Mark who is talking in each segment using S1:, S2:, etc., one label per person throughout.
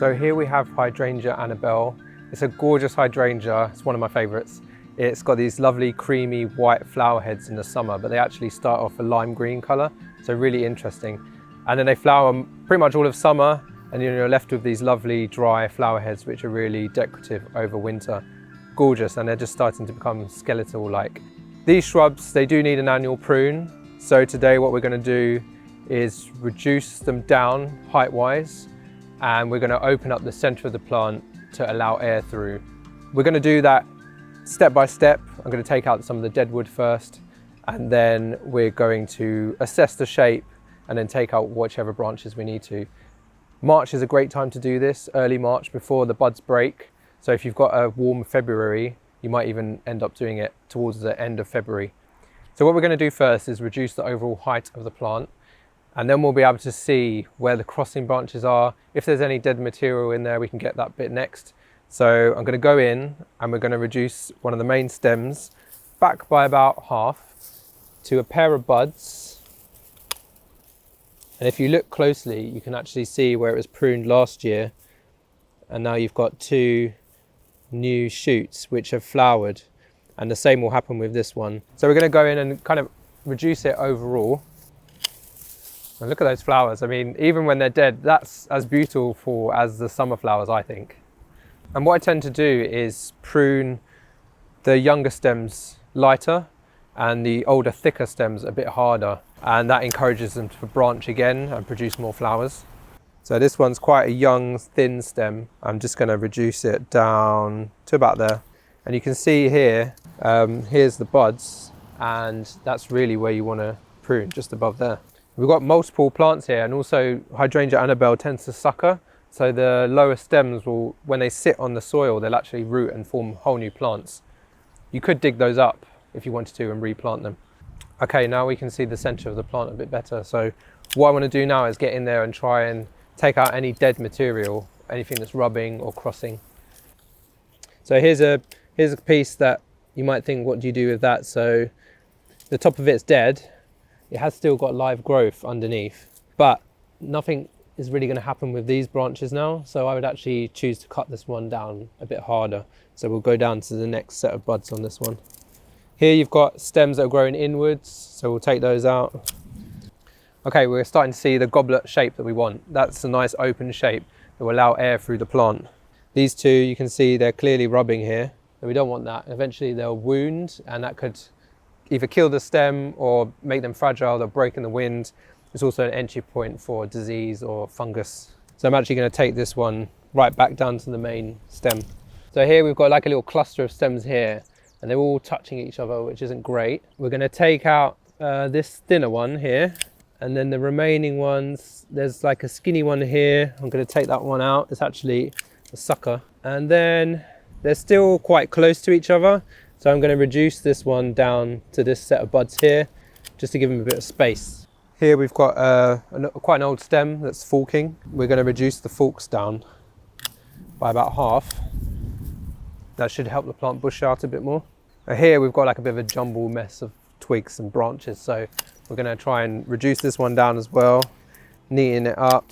S1: So here we have Hydrangea Annabelle. It's a gorgeous hydrangea, it's one of my favourites. It's got these lovely creamy white flower heads in the summer, but they actually start off a lime green colour, so really interesting. And then they flower pretty much all of summer, and you're left with these lovely dry flower heads which are really decorative over winter. Gorgeous, and they're just starting to become skeletal-like. These shrubs, they do need an annual prune, so today what we're going to do is reduce them down height-wise, and we're going to open up the centre of the plant to allow air through. We're going to do that step by step. I'm going to take out some of the dead wood first, and then we're going to assess the shape and then take out whichever branches we need to. March is a great time to do this, early March, before the buds break. So if you've got a warm February, you might even end up doing it towards the end of February. So what we're going to do first is reduce the overall height of the plant, and then we'll be able to see where the crossing branches are. If there's any dead material in there, we can get that bit next. So I'm going to go in and we're going to reduce one of the main stems back by about half to a pair of buds. And if you look closely, you can actually see where it was pruned last year, and now you've got two new shoots which have flowered, and the same will happen with this one. So we're going to go in and kind of reduce it overall. And look at those flowers. I mean, even when they're dead, that's as beautiful as the summer flowers, I think. And what I tend to do is prune the younger stems lighter and the older, thicker stems a bit harder, and that encourages them to branch again and produce more flowers. So this one's quite a young, thin stem. I'm just going to reduce it down to about there. And you can see here, here's the buds, and that's really where you want to prune, just above there. We've got multiple plants here, and also Hydrangea Annabelle tends to sucker. So the lower stems will, when they sit on the soil, they'll actually root and form whole new plants. You could dig those up if you wanted to and replant them. Okay, now we can see the centre of the plant a bit better. So what I want to do now is get in there and try and take out any dead material, anything that's rubbing or crossing. So here's a piece that you might think, what do you do with that? So the top of it's dead. It has still got live growth underneath, but nothing is really going to happen with these branches now. So I would actually choose to cut this one down a bit harder. So we'll go down to the next set of buds on this one. Here you've got stems that are growing inwards, so we'll take those out. Okay, we're starting to see the goblet shape that we want. That's a nice open shape that will allow air through the plant. These two, you can see they're clearly rubbing here, and we don't want that. Eventually they'll wound, and that could either kill the stem or make them fragile. They'll break in the wind. It's also an entry point for disease or fungus. So I'm actually going to take this one right back down to the main stem. So here we've got like a little cluster of stems here, and they're all touching each other, which isn't great. We're going to take out this thinner one here, and then the remaining ones, there's like a skinny one here. I'm going to take that one out. It's actually a sucker. And then they're still quite close to each other, so I'm going to reduce this one down to this set of buds here, just to give them a bit of space. Here we've got quite an old stem that's forking. We're going to reduce the forks down by about half. That should help the plant bush out a bit more. Here we've got like a bit of a jumble mess of twigs and branches, so we're going to try and reduce this one down as well, neaten it up,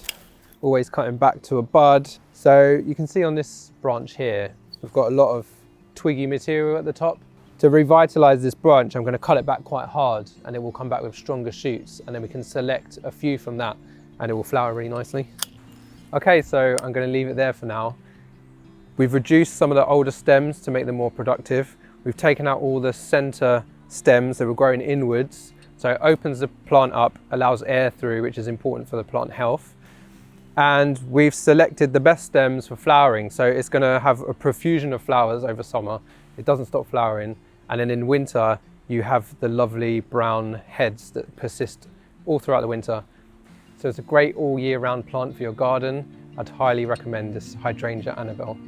S1: always cutting back to a bud. So you can see on this branch here, we've got a lot of twiggy material at the top. To revitalise this branch, I'm going to cut it back quite hard, and it will come back with stronger shoots, and then we can select a few from that and it will flower really nicely. Okay, so I'm going to leave it there for now. We've reduced some of the older stems to make them more productive. We've taken out all the centre stems that were growing inwards, so it opens the plant up, allows air through, which is important for the plant health. And we've selected the best stems for flowering, so it's going to have a profusion of flowers over summer. It doesn't stop flowering, and then in winter you have the lovely brown heads that persist all throughout the winter. So it's a great all year round plant for your garden. I'd highly recommend this Hydrangea Annabelle.